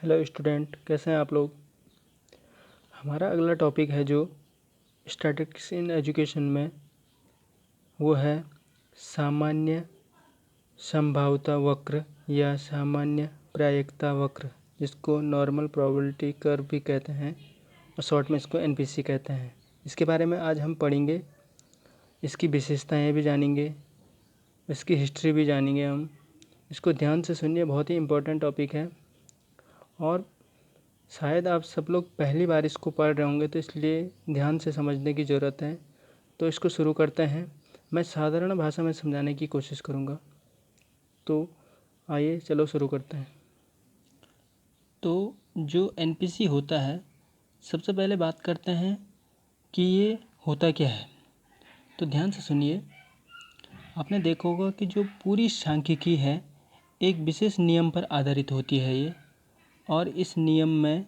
Hello student, कैसे हैं आप लोग। हमारा अगला टॉपिक है जो स्टैटिस्टिक्स इन एजुकेशन में, वो है सामान्य संभाव्यता वक्र या सामान्य प्रायिकता वक्र, जिसको नॉर्मल प्रोबेबिलिटी कर्व भी कहते हैं और शॉर्ट में इसको एनपीसी कहते हैं। इसके बारे में आज हम पढ़ेंगे, इसकी विशेषताएं भी जानेंगे, इसकी हिस्ट्री भी जानेंगे। हम इसको ध्यान से सुनिए, बहुत ही इम्पोर्टेंट टॉपिक है और शायद आप सब लोग पहली बार इसको पढ़ रहे होंगे, तो इसलिए ध्यान से समझने की ज़रूरत है। तो इसको शुरू करते हैं। मैं साधारण भाषा में समझाने की कोशिश करूँगा, तो आइए चलो शुरू करते हैं। तो जो एनपीसी होता है, सबसे पहले बात करते हैं कि ये होता क्या है। तो ध्यान से सुनिए, आपने देखा होगा कि जो पूरी सांख्यिकी है एक विशेष नियम पर आधारित होती है ये, और इस नियम में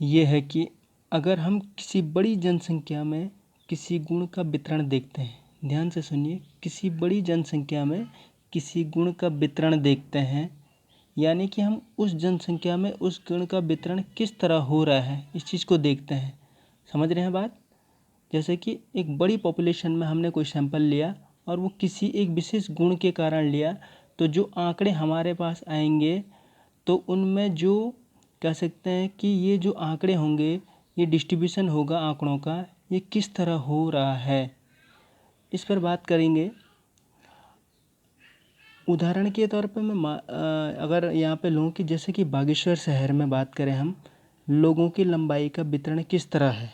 ये है कि अगर हम किसी बड़ी जनसंख्या में किसी गुण का वितरण देखते हैं, ध्यान से सुनिए, किसी बड़ी जनसंख्या में किसी गुण का वितरण देखते हैं, यानी कि हम उस जनसंख्या में उस गुण का वितरण किस तरह हो रहा है, इस चीज़ को देखते हैं। समझ रहे हैं बात। जैसे कि एक बड़ी पॉपुलेशन में हमने कोई सैंपल लिया और वो किसी एक विशेष गुण के कारण लिया, तो जो आंकड़े हमारे पास आएंगे तो उनमें जो कह सकते हैं कि ये जो आंकड़े होंगे, ये डिस्ट्रीब्यूशन होगा आंकड़ों का, ये किस तरह हो रहा है, इस पर बात करेंगे। उदाहरण के तौर पर मैं अगर यहाँ पे लूँ कि जैसे कि बागेश्वर शहर में बात करें हम, लोगों की लंबाई का वितरण किस तरह है,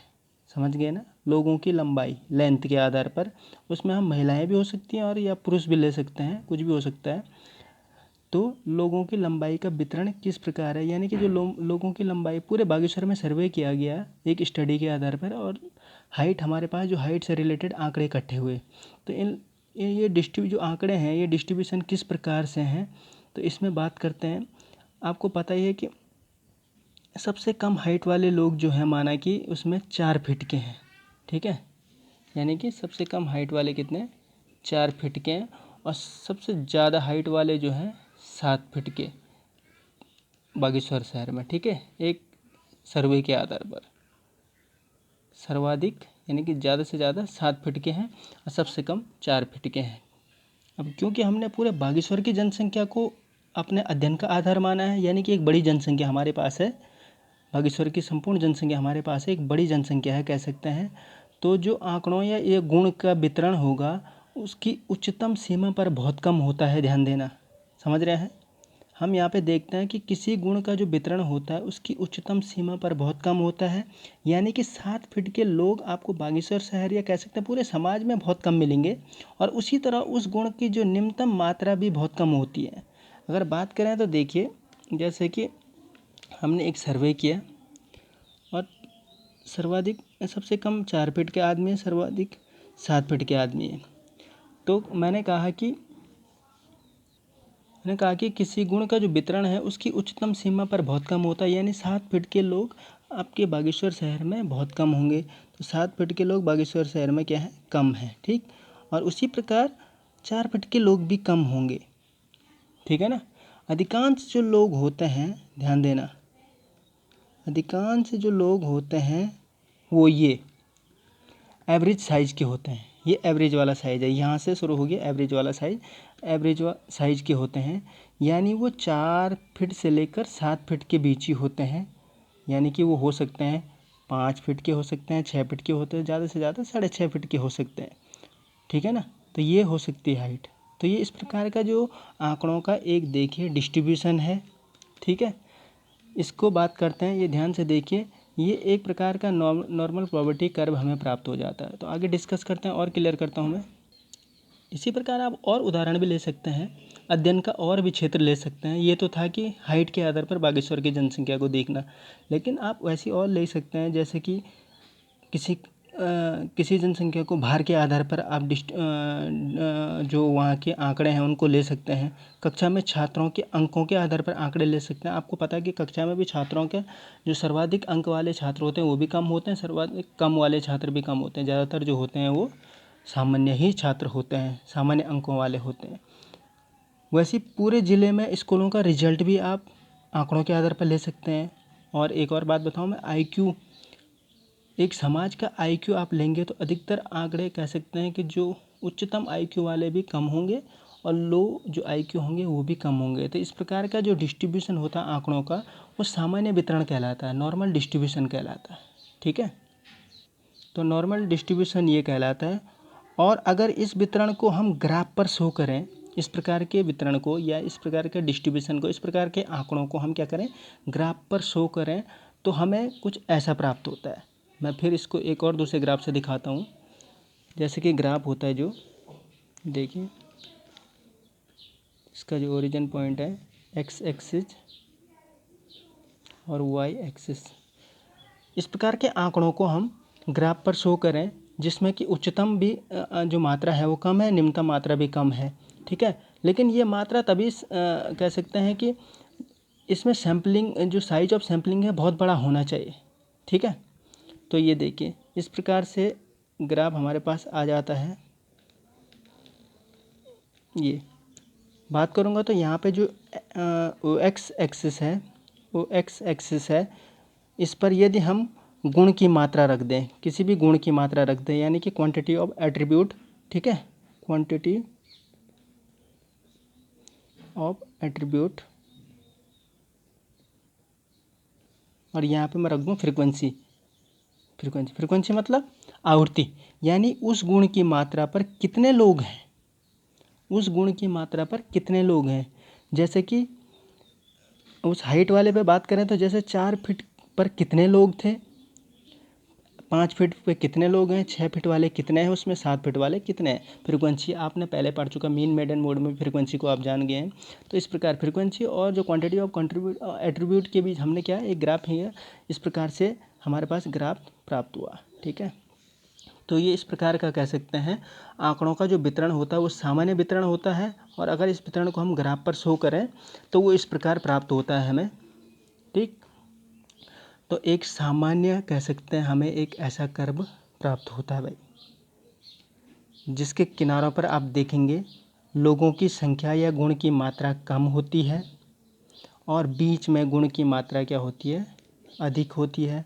समझ गए ना। लोगों की लंबाई लेंथ के आधार पर, उसमें हम महिलाएं भी हो सकती हैं और या पुरुष भी ले सकते हैं, कुछ भी हो सकता है। तो लोगों की लंबाई का वितरण किस प्रकार है, यानी कि जो लोगों की लंबाई पूरे बागेश्वर में सर्वे किया गया एक स्टडी के आधार पर, और हाइट हमारे पास जो हाइट से रिलेटेड आंकड़े इकट्ठे हुए, तो ये जो आंकड़े हैं ये डिस्ट्रीब्यूशन किस प्रकार से हैं, तो इसमें बात करते हैं। आपको पता ही है कि सबसे कम हाइट वाले लोग जो हैं, माना कि उसमें 4 फीट के हैं, ठीक है, यानी कि सबसे कम हाइट वाले कितने, 4 फीट के हैं, और सबसे ज़्यादा हाइट वाले जो हैं 7 फीट के बागेश्वर शहर में, ठीक है। एक सर्वे के आधार पर सर्वाधिक यानी कि ज़्यादा से ज़्यादा 7 फीट के हैं और सबसे कम 4 फीट के हैं। अब क्योंकि हमने पूरे बागेश्वर की जनसंख्या को अपने अध्ययन का आधार माना है, यानी कि एक बड़ी जनसंख्या हमारे पास है, बागेश्वर की संपूर्ण जनसंख्या हमारे पास है, एक बड़ी जनसंख्या है कह सकते हैं। तो जो आंकड़ों या ये गुण का वितरण होगा उसकी उच्चतम सीमा पर बहुत कम होता है, ध्यान देना, समझ रहे हैं। हम यहाँ पे देखते हैं कि किसी गुण का जो वितरण होता है उसकी उच्चतम सीमा पर बहुत कम होता है, यानी कि 7 फीट के लोग आपको बागेश्वर शहर या कह सकते हैं पूरे समाज में बहुत कम मिलेंगे, और उसी तरह उस गुण की जो निम्नतम मात्रा भी बहुत कम होती है। अगर बात करें तो देखिए, जैसे कि हमने एक सर्वे किया और सर्वाधिक सबसे कम 4 फीट के आदमी है, सर्वाधिक 7 फीट के आदमी है। तो मैंने कहा कि किसी गुण का जो वितरण है उसकी उच्चतम सीमा पर बहुत कम होता है, यानी 7 फीट के लोग आपके बागेश्वर शहर में बहुत कम होंगे। तो 7 फीट के लोग बागेश्वर शहर में क्या है, कम है, ठीक। और उसी प्रकार 4 फीट के लोग भी कम होंगे, ठीक है ना। अधिकांश जो लोग होते हैं, ध्यान देना, अधिकांश जो लोग होते हैं वो ये एवरेज साइज़ के होते हैं। ये एवरेज वाला साइज़ है, यहाँ से शुरू हो गया एवरेज वाला साइज़, एवरेज साइज़ के होते हैं, यानी वो 4 फीट से लेकर 7 फीट के बीच ही होते हैं, यानी कि वो हो सकते हैं 5 फीट के, हो सकते हैं 6 फीट के होते हैं, ज़्यादा से ज़्यादा 6.5 फीट के हो सकते हैं, ठीक है ना। तो ये हो सकती है हाइट। तो ये इस प्रकार का जो आंकड़ों का एक देखिए डिस्ट्रीब्यूशन है, ठीक है। इसको बात करते हैं, ये ध्यान से देखिए, ये एक प्रकार का नॉर्मल प्रोबेबिलिटी कर्व हमें प्राप्त हो जाता है। तो आगे डिस्कस करते हैं और क्लियर करता हूँ मैं। इसी प्रकार आप और उदाहरण भी ले सकते हैं, अध्ययन का और भी क्षेत्र ले सकते हैं। ये तो था कि हाइट के आधार पर बागेश्वर की जनसंख्या को देखना, लेकिन आप वैसी और ले सकते हैं, जैसे कि किसी जनसंख्या को भार के आधार पर आप जो वहाँ के आंकड़े हैं उनको ले सकते हैं। कक्षा में छात्रों के अंकों के आधार पर आंकड़े ले सकते हैं। आपको पता है कि कक्षा में भी छात्रों के जो सर्वाधिक अंक वाले छात्र होते हैं वो भी कम होते हैं, सर्वाधिक कम वाले छात्र भी कम होते हैं। ज़्यादातर जो होते हैं वो सामान्य ही छात्र होते हैं, सामान्य अंकों वाले होते हैं। वैसे पूरे ज़िले में स्कूलों का रिजल्ट भी आप आंकड़ों के आधार पर ले सकते हैं। और एक और बात बताऊं मैं, आईक्यू, एक समाज का आईक्यू आप लेंगे तो अधिकतर आंकड़े कह सकते हैं कि जो उच्चतम आईक्यू वाले भी कम होंगे और लो जो आईक्यू होंगे वो भी कम होंगे। तो इस प्रकार का जो डिस्ट्रीब्यूशन होता है आंकड़ों का, वो सामान्य वितरण कहलाता है, नॉर्मल डिस्ट्रीब्यूशन कहलाता है। ठीक है, तो नॉर्मल डिस्ट्रीब्यूशन ये कहलाता है। और अगर इस वितरण को हम ग्राफ पर शो करें, इस प्रकार के वितरण को या इस प्रकार के डिस्ट्रीब्यूशन को, इस प्रकार के आंकड़ों को हम क्या करें, ग्राफ पर शो करें, तो हमें कुछ ऐसा प्राप्त होता है। मैं फिर इसको एक और दूसरे ग्राफ से दिखाता हूँ। जैसे कि ग्राफ होता है जो, देखिए इसका जो ओरिजिन पॉइंट है एक्स एक्सिस और वाई एक्सिस, इस प्रकार के आंकड़ों को हम ग्राफ पर शो करें जिसमें कि उच्चतम भी जो मात्रा है वो कम है, निम्नतम मात्रा भी कम है। ठीक है, लेकिन ये मात्रा तभी कह सकते हैं कि इसमें सैम्पलिंग, जो साइज ऑफ सैम्पलिंग है बहुत बड़ा होना चाहिए। ठीक है, तो ये देखिए इस प्रकार से ग्राफ हमारे पास आ जाता है। ये बात करूँगा तो यहाँ पे जो ओ एक्स एक्सिस है, ओ एक्स एक्सिस है, इस पर यदि हम गुण की मात्रा रख दें, किसी भी गुण की मात्रा रख दें, यानी कि क्वांटिटी ऑफ एट्रीब्यूट, ठीक है, क्वांटिटी ऑफ एट्रीब्यूट, और यहाँ पे मैं रख दूँ फ्रीक्वेंसी, फ्रीक्वेंसी मतलब आवृत्ति, यानी उस गुण की मात्रा पर कितने लोग हैं, उस गुण की मात्रा पर कितने लोग हैं। जैसे कि उस हाइट वाले पे बात करें तो जैसे 4 फीट पर कितने लोग थे, 5 फीट पे कितने लोग हैं, 6 फीट वाले कितने हैं उसमें, 7 फीट वाले कितने हैं। फ्रीक्वेंसी आपने पहले पढ़ चुका, मीन मेडन मोड में फ्रीक्वेंसी को आप जान गए हैं। तो इस प्रकार फ्रीक्वेंसी और जो क्वांटिटी ऑफ कंट्रीब्यूट एट्रीब्यूट के बीच हमने क्या, एक ग्राफ ही है, इस प्रकार से हमारे पास ग्राफ प्राप्त हुआ। ठीक है, तो ये इस प्रकार का कह सकते हैं आंकड़ों का जो वितरण होता है वो सामान्य वितरण होता है। और अगर इस वितरण को हम ग्राफ पर शो करें तो वो इस प्रकार प्राप्त होता है हमें। ठीक, तो एक सामान्य कह सकते हैं हमें एक ऐसा कर्व प्राप्त होता है भाई, जिसके किनारों पर आप देखेंगे लोगों की संख्या या गुण की मात्रा कम होती है और बीच में गुण की मात्रा क्या होती है, अधिक होती है,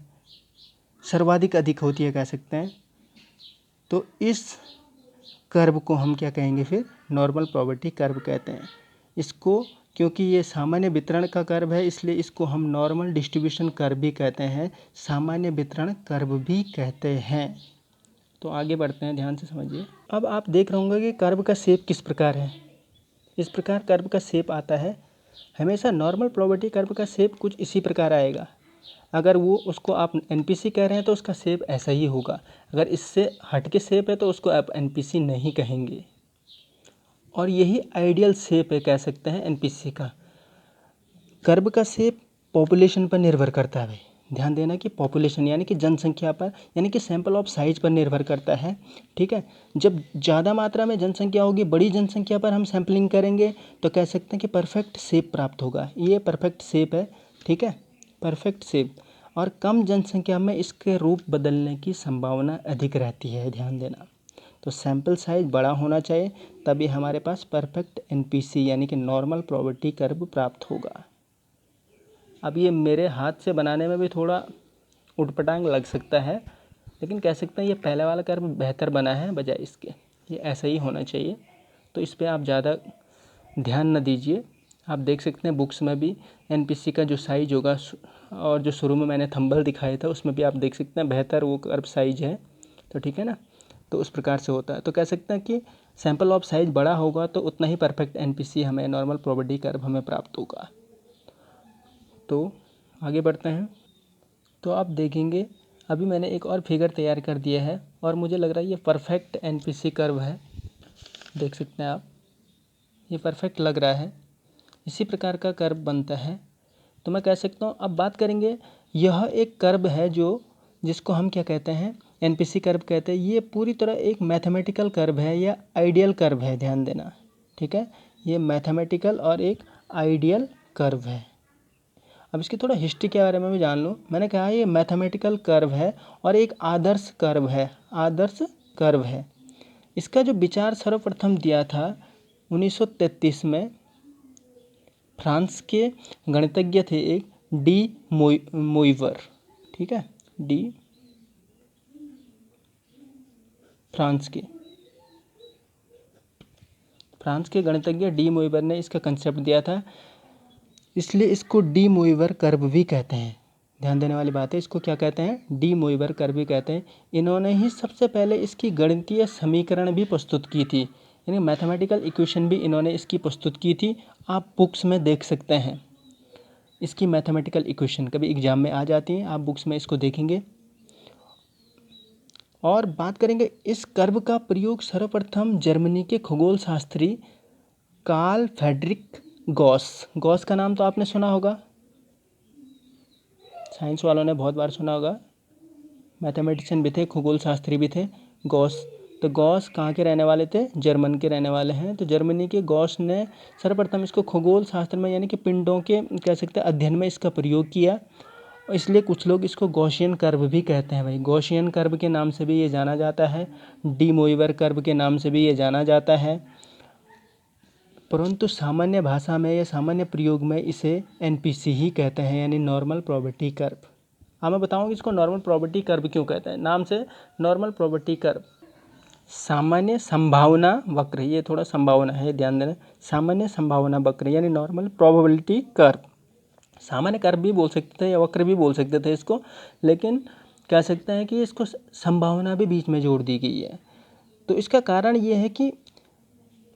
सर्वाधिक अधिक होती है कह सकते हैं। तो इस कर्व को हम क्या कहेंगे फिर, नॉर्मल प्रोबेबिलिटी कर्व कहते हैं इसको। क्योंकि ये सामान्य वितरण का कर्व है इसलिए इसको हम नॉर्मल डिस्ट्रीब्यूशन कर्व भी कहते हैं, सामान्य वितरण कर्व भी कहते हैं। तो आगे बढ़ते हैं, ध्यान से समझिए। अब आप देख रहे होंगे कि कर्व का शेप किस प्रकार है। इस प्रकार कर्व का शेप आता है। हमेशा नॉर्मल प्रोबेबिलिटी कर्व का शेप कुछ इसी प्रकार आएगा। अगर वो उसको आप एनपीसी कह रहे हैं तो उसका शेप ऐसा ही होगा, अगर इससे हट के शेप है तो उसको आप एनपीसी नहीं कहेंगे। और यही आइडियल शेप है कह सकते हैं एनपीसी का। कर्व का शेप पॉपुलेशन पर निर्भर करता है भाई, ध्यान देना कि पॉपुलेशन यानी कि जनसंख्या पर, यानी कि सैंपल ऑफ साइज पर निर्भर करता है। ठीक है, जब ज़्यादा मात्रा में जनसंख्या होगी, बड़ी जनसंख्या पर हम सैम्पलिंग करेंगे तो कह सकते हैं कि परफेक्ट शेप प्राप्त होगा। ये परफेक्ट शेप है, ठीक है, परफेक्ट शेप। और कम जनसंख्या में इसके रूप बदलने की संभावना अधिक रहती है, ध्यान देना। तो सैंपल साइज बड़ा होना चाहिए तभी हमारे पास परफेक्ट एनपीसी यानी कि नॉर्मल प्रोबेबिलिटी कर्व प्राप्त होगा। अब ये मेरे हाथ से बनाने में भी थोड़ा उटपटांग लग सकता है, लेकिन कह सकते हैं ये पहले वाला कर्व बेहतर बना है बजाय इसके, ये ऐसा ही होना चाहिए। तो इस पर आप ज़्यादा ध्यान न दीजिए। आप देख सकते हैं बुक्स में भी एनपीसी का जो साइज होगा, और जो शुरू में मैंने थंबल दिखाया था उसमें भी आप देख सकते हैं बेहतर वो कर्व साइज है। तो ठीक है ना, तो उस प्रकार से होता है। तो कह सकते हैं कि सैंपल ऑफ साइज बड़ा होगा तो उतना ही परफेक्ट एनपीसी हमें, नॉर्मल प्रोबेबिलिटी कर्व हमें प्राप्त होगा। तो आगे बढ़ते हैं। तो आप देखेंगे अभी मैंने एक और फिगर तैयार कर दिया है और मुझे लग रहा है ये परफेक्ट एनपीसी कर्व है। देख सकते हैं आप, ये परफेक्ट लग रहा है, इसी प्रकार का कर्व बनता है। तो मैं कह सकता हूँ, अब बात करेंगे, यह एक कर्व है जो, जिसको हम क्या कहते हैं, एनपीसी कर्व कहते हैं। ये पूरी तरह एक मैथमेटिकल कर्व है या आइडियल कर्व है, ध्यान देना। ठीक है, ये मैथमेटिकल और एक आइडियल कर्व है। अब इसकी थोड़ा हिस्ट्री के बारे में भी जान लो। मैंने कहा ये मैथमेटिकल कर्व है और एक आदर्श कर्व है, आदर्श कर्व है। इसका जो विचार सर्वप्रथम दिया था 1933 में फ्रांस के गणितज्ञ थे एक डी मोइवर, ठीक है, डी फ्रांस के गणितज्ञ डी मोइवर ने इसका कंसेप्ट दिया था, इसलिए इसको डी मोइवर कर्व भी कहते हैं। ध्यान देने वाली बात है, इसको क्या कहते हैं, डी मोइवर कर्व भी कहते हैं। इन्होंने ही सबसे पहले इसकी गणितीय समीकरण भी प्रस्तुत की थी, यानी मैथमेटिकल इक्वेशन भी इन्होंने इसकी प्रस्तुत की थी। आप बुक्स में देख सकते हैं इसकी मैथमेटिकल इक्वेशन, कभी एग्जाम में आ जाती हैं, आप बुक्स में इसको देखेंगे। और बात करेंगे इस कर्व का प्रयोग सर्वप्रथम जर्मनी के खगोल शास्त्री कार्ल फ्रेडरिक गॉस का नाम तो आपने सुना होगा, साइंस वालों ने बहुत बार सुना होगा, मैथमेटिशियन भी थे, खगोल शास्त्री भी थे गॉस। तो गॉस कहाँ के रहने वाले थे, जर्मन के रहने वाले हैं। तो जर्मनी के गॉस ने सर्वप्रथम इसको खगोल शास्त्र में यानी कि पिंडों के कह सकते हैं अध्ययन में इसका प्रयोग किया, इसलिए कुछ लोग इसको गॉसियन कर्व भी कहते हैं भाई। गॉसियन कर्व के नाम से भी ये जाना जाता है, डी मोइवर कर्व के नाम से भी ये जाना जाता है, परंतु सामान्य भाषा में या सामान्य प्रयोग में इसे एनपीसी ही कहते हैं, यानी नॉर्मल प्रोबेबिलिटी कर्व। मैं बताऊंगा इसको नॉर्मल प्रोबेबिलिटी कर्व क्यों कहते हैं, नाम से नॉर्मल प्रोबेबिलिटी कर्व। सामान्य संभावना वक्र, ये थोड़ा संभावना है, ध्यान देना, सामान्य संभावना वक्र यानी नॉर्मल प्रोबेबिलिटी कर्व। सामान्य कर्व भी बोल सकते थे या वक्र भी बोल सकते थे इसको, लेकिन कह सकते हैं कि इसको संभावना भी बीच में जोड़ दी गई है। तो इसका कारण ये है कि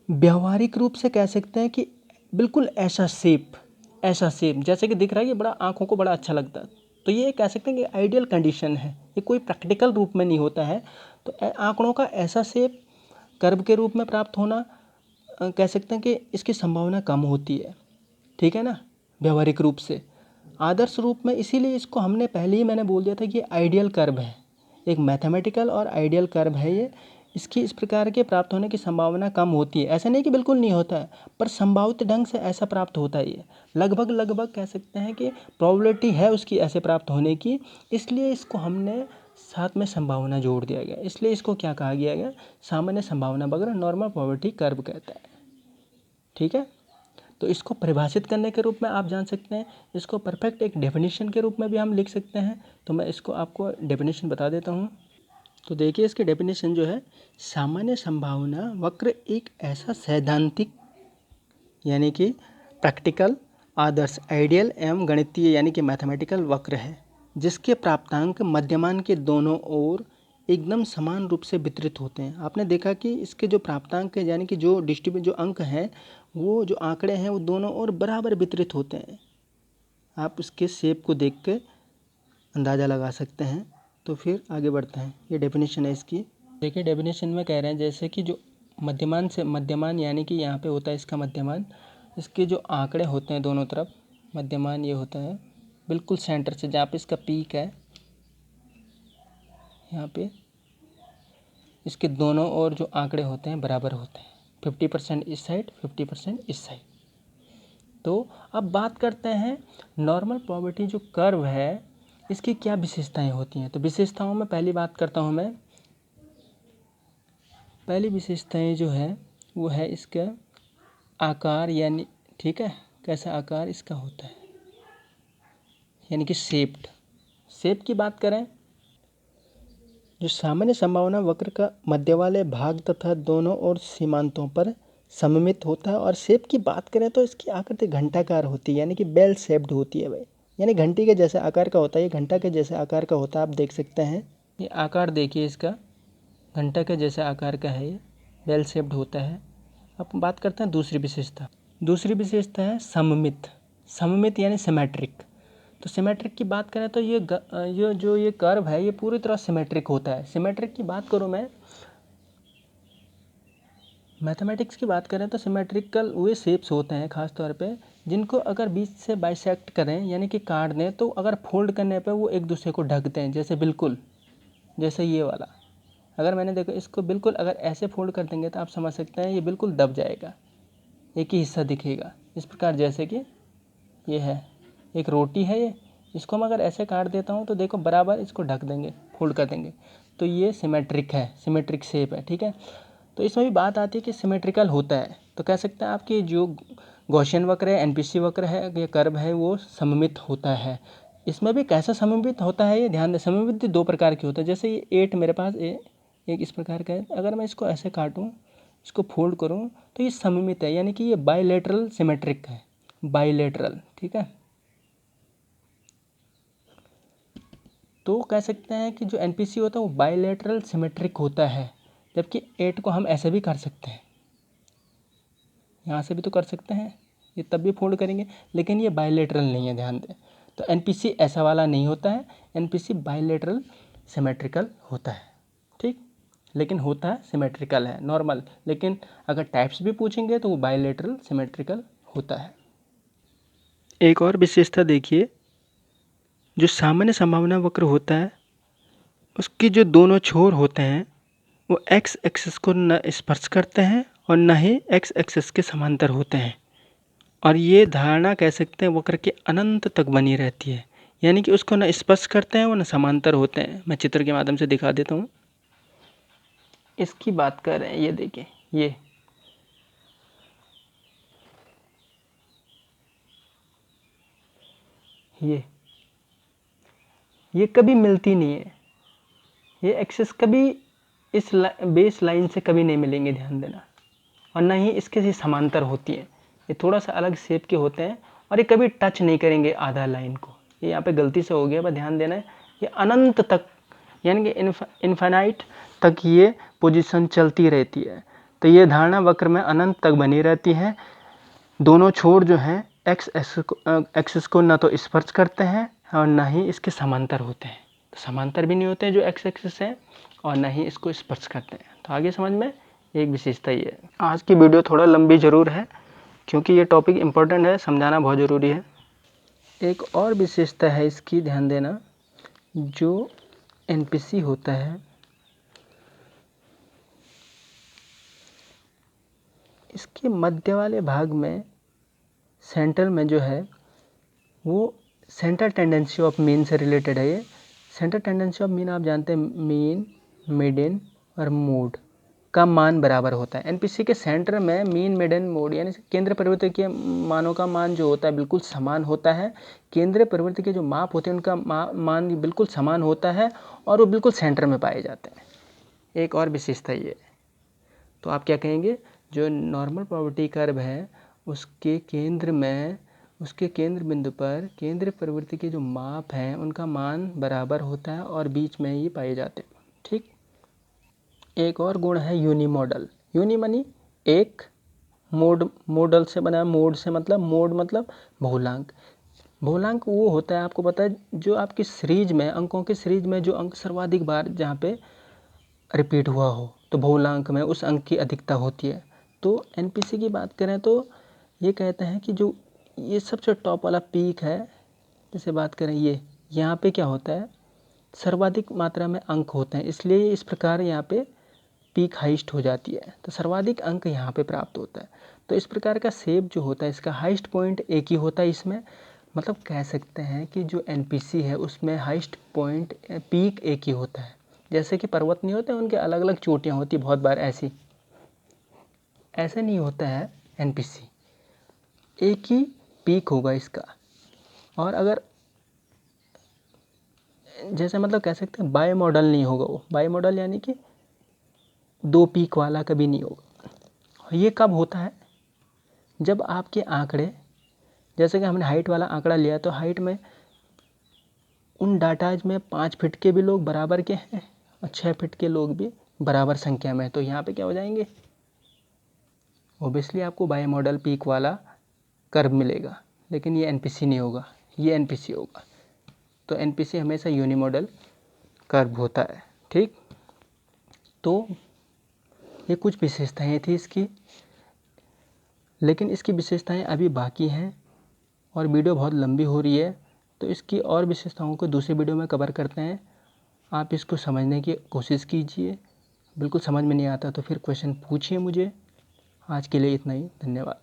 व्यवहारिक रूप से कह सकते हैं कि बिल्कुल ऐसा शेप जैसे कि दिख रहा है, ये बड़ा आँखों को बड़ा अच्छा लगता है, तो ये कह सकते हैं कि आइडियल कंडीशन है, ये कोई प्रैक्टिकल रूप में नहीं होता है। तो आंकड़ों का ऐसा शेप कर्व के रूप में प्राप्त होना कह सकते हैं कि इसकी संभावना कम होती है, ठीक है ना, व्यवहारिक रूप से। आदर्श रूप में इसीलिए इसको हमने पहले ही मैंने बोल दिया था कि आइडियल कर्व है, एक मैथमेटिकल और आइडियल कर्व है ये। इसकी इस प्रकार के प्राप्त होने की संभावना कम होती है, ऐसा नहीं कि बिल्कुल नहीं होता है, पर संभावित ढंग से ऐसा प्राप्त होता ही है, लगभग कह सकते हैं कि प्रोबेबिलिटी है उसकी ऐसे प्राप्त होने की, इसलिए इसको हमने साथ में संभावना जोड़ दिया गया, इसलिए इसको क्या कहा गया, सामान्य संभावना वक्र, नॉर्मल प्रोबेबिलिटी कर्व कहता है, ठीक है। तो इसको परिभाषित करने के रूप में आप जान सकते हैं, इसको परफेक्ट एक डेफिनेशन के रूप में भी हम लिख सकते हैं। तो मैं इसको आपको डेफिनेशन बता देता हूँ। तो देखिए इसकी डेफिनेशन जो है, सामान्य संभावना वक्र एक ऐसा सैद्धांतिक यानी कि प्रैक्टिकल, आदर्श आइडियल एवं गणितीय यानी कि मैथमेटिकल वक्र है, जिसके प्राप्तांक मध्यमान के दोनों ओर एकदम समान रूप से वितरित होते हैं। आपने देखा कि इसके जो प्राप्तांक है यानी कि जो जो अंक हैं, वो जो आंकड़े हैं वो दोनों ओर बराबर वितरित होते हैं। आप इसके शेप को देख के अंदाज़ा लगा सकते हैं। तो फिर आगे बढ़ते हैं, ये डेफिनेशन है इसकी। देखिए डेफिनेशन में कह रहे हैं जैसे कि जो मध्यमान यानी कि यहाँ पे होता है इसका मध्यमान, इसके जो आंकड़े होते हैं दोनों तरफ, मध्यमान ये होता है बिल्कुल सेंटर से, जहाँ पे इसका पीक है, यहाँ पे इसके दोनों ओर जो आंकड़े होते हैं बराबर होते हैं, 50% इस साइड 50% इस साइड। तो अब बात करते हैं नॉर्मल प्रोबेबिलिटी जो कर्व है इसकी क्या विशेषताएं होती हैं। तो विशेषताओं में पहली बात करता हूँ मैं, पहली विशेषताएं जो है वो है इसका आकार, यानी ठीक है, कैसा आकार इसका होता है, यानी कि शेप की बात करें, जो सामान्य संभावना वक्र का मध्य वाले भाग तथा दोनों ओर सीमांतों पर सममित होता है। और शेप की बात करें तो इसकी आकृति घंटाकार होती है, यानी कि बेल शेप्ड होती है भाई, यानी घंटी के जैसे आकार का होता है, ये घंटा के जैसे आकार का होता है। आप देख सकते हैं ये आकार, देखिए इसका घंटा के जैसे आकार का है, ये बेल शेप्ड होता है। अब बात करते हैं दूसरी विशेषता है सममित यानी सिमेट्रिक। तो सिमेट्रिक की बात करें तो ये कर्व है ये पूरी तरह सिमेट्रिक होता है। सिमेट्रिक की बात करूँ मैं, मैथमेटिक्स की बात करें तो सिमेट्रिकल वे शेप्स होते हैं खास तौर पे, जिनको अगर बीच से बाइसेक्ट करें यानी कि काट दें, तो अगर फोल्ड करने पे वो एक दूसरे को ढकते हैं, जैसे बिल्कुल जैसे ये वाला। अगर मैंने देखो इसको बिल्कुल अगर ऐसे फोल्ड कर देंगे तो आप समझ सकते हैं ये बिल्कुल दब जाएगा, एक ही हिस्सा दिखेगा। इस प्रकार जैसे कि ये है एक रोटी है, ये इसको मैं अगर ऐसे काट देता हूँ तो देखो बराबर इसको ढक देंगे, फोल्ड कर देंगे, तो ये सिमेट्रिक है, सिमेट्रिक शेप है, ठीक है। तो इसमें भी बात आती है कि सिमेट्रिकल होता है, तो कह सकते हैं आपकी जो गॉसियन वक्र है, एनपीसी वक्र है, ये कर्व है वो सममित होता है। इसमें भी कैसा सममित होता है ये ध्यान दें। सममित 2 प्रकार के होता है। जैसे ये 8 मेरे पास एक इस प्रकार का है, अगर मैं इसको ऐसे काटूँ, इसको फोल्ड करूँ तो ये सममित है, यानी कि ये बाइलेटरल सिमेट्रिक है, बाइलेटरल, ठीक है। तो कह सकते हैं कि जो एनपीसी होता है वो बाइलेटरल सिमेट्रिक होता है, जबकि 8 को हम ऐसे भी कर सकते हैं, यहाँ से भी तो कर सकते हैं, ये तब भी फोल्ड करेंगे, लेकिन ये बाइलेटरल नहीं है, ध्यान दें। तो एनपीसी ऐसा वाला नहीं होता है, एनपीसी बाइलेटरल सिमेट्रिकल होता है, ठीक। लेकिन होता है सिमेट्रिकल है, नॉर्मल, लेकिन अगर टाइप्स भी पूछेंगे तो वो बाइलेटरल सिमेट्रिकल होता है। एक और विशेषता देखिए, जो सामान्य संभावना वक्र होता है उसकी जो दोनों छोर होते हैं वो एक्स एक्सिस को न स्पर्श करते हैं और न ही एक्स एक्सिस के समांतर होते हैं, और ये धारणा कह सकते हैं वक्र के अनंत तक बनी रहती है, यानी कि उसको न स्पर्श करते हैं वो न समांतर होते हैं। मैं चित्र के माध्यम से दिखा देता हूँ। इसकी बात कर रहे हैं, ये देखिए, ये कभी मिलती नहीं है, ये एक्सिस कभी इस बेस लाइन से कभी नहीं मिलेंगे, ध्यान देना, और ना ही इसके से समांतर होती है। ये थोड़ा सा अलग शेप के होते हैं और ये कभी टच नहीं करेंगे आधा लाइन को। ये यहाँ पे गलती से हो गया, पर ध्यान देना है, ये अनंत तक यानी कि इनफाइनाइट तक ये पोजीशन चलती रहती है। तो ये धारणा वक्र में अनंत तक बनी रहती है। दोनों छोर जो हैं एक्स एक्सिस को ना तो स्पर्श करते हैं और ना ही इसके समांतर होते हैं। तो समांतर भी नहीं होते हैं जो एक्स एक्सिस है, और ना ही इसको स्पर्श करते हैं। तो आगे समझ में एक विशेषता ये है। आज की वीडियो थोड़ा लंबी ज़रूर है, क्योंकि ये टॉपिक इम्पोर्टेंट है, समझाना बहुत ज़रूरी है। एक और विशेषता है इसकी, ध्यान देना, जो एनपीसी होता है इसके मध्य वाले भाग में सेंटर में जो है वो सेंटर टेंडेंसी ऑफ मीन से रिलेटेड है। ये सेंटर टेंडेंसी ऑफ मीन आप जानते हैं, मीन, मीडियन और मोड का मान बराबर होता है। एनपीसी के सेंटर में मीन, मीडियन, मोड यानी केंद्र परिवर्ती के मानों का मान जो होता है बिल्कुल समान होता है। केंद्र परिवर्ती के जो माप होते हैं उनका मान बिल्कुल समान होता है और वो बिल्कुल सेंटर में पाए जाते हैं। एक और विशेषता ये है। तो आप क्या कहेंगे, जो नॉर्मल प्रॉपर्टी कर्व है उसके केंद्र में, उसके केंद्र बिंदु पर केंद्र परिवर्ती के जो माप हैं उनका मान बराबर होता है और बीच में ही पाए जाते हैं, ठीक। एक और गुण है यूनिमॉडल। यूनि मानी एक, मॉडल से बना, मोड से मतलब, मोड मतलब बहुलांक। बहुलांक वो होता है, आपको पता है, जो आपकी सीरीज में, अंकों की सीरीज में जो अंक सर्वाधिक बार जहाँ पे रिपीट हुआ हो, तो बहुलांक में उस अंक की अधिकता होती है। तो एनपीसी की बात करें तो ये कहते हैं कि जो ये सबसे टॉप वाला पीक है, जैसे बात करें ये, यहाँ पे क्या होता है, सर्वाधिक मात्रा में अंक होते हैं, इसलिए इस प्रकार यहाँ पे पीक हाइस्ट हो जाती है। तो सर्वाधिक अंक यहाँ पे प्राप्त होता है। तो इस प्रकार का शेप जो होता है इसका हाइस्ट पॉइंट एक ही होता है इसमें, मतलब कह सकते हैं कि जो एनपीसी है उसमें हाइस्ट पॉइंट पीक एक ही होता है। जैसे कि पर्वत नहीं होते, उनके अलग अलग चोटियाँ होती बहुत बार, ऐसे नहीं होता है एनपीसी, एक ही पीक होगा इसका। और अगर जैसे मतलब कह सकते हैं बाई मॉडल नहीं होगा वो, बाई मॉडल यानी कि 2 पीक वाला कभी नहीं होगा। ये कब होता है, जब आपके आंकड़े, जैसे कि हमने हाइट वाला आंकड़ा लिया, तो हाइट में उन डाटाज में 5 फीट के भी लोग बराबर के हैं और 6 फीट के लोग भी बराबर संख्या में, तो यहाँ पे क्या हो जाएंगे, ओबियसली आपको बाई मॉडल पीक वाला कर्व मिलेगा। लेकिन ये एनपीसी नहीं होगा, ये एनपीसी होगा। तो एनपीसी हमेशा यूनिमॉडल कर्व होता है, ठीक। तो ये कुछ विशेषताएं थी इसकी, लेकिन इसकी विशेषताएं अभी बाकी हैं और वीडियो बहुत लंबी हो रही है, तो इसकी और विशेषताओं को दूसरी वीडियो में कवर करते हैं। आप इसको समझने की कोशिश कीजिए, बिल्कुल समझ में नहीं आता तो फिर क्वेश्चन पूछिए मुझे। आज के लिए इतना ही, धन्यवाद।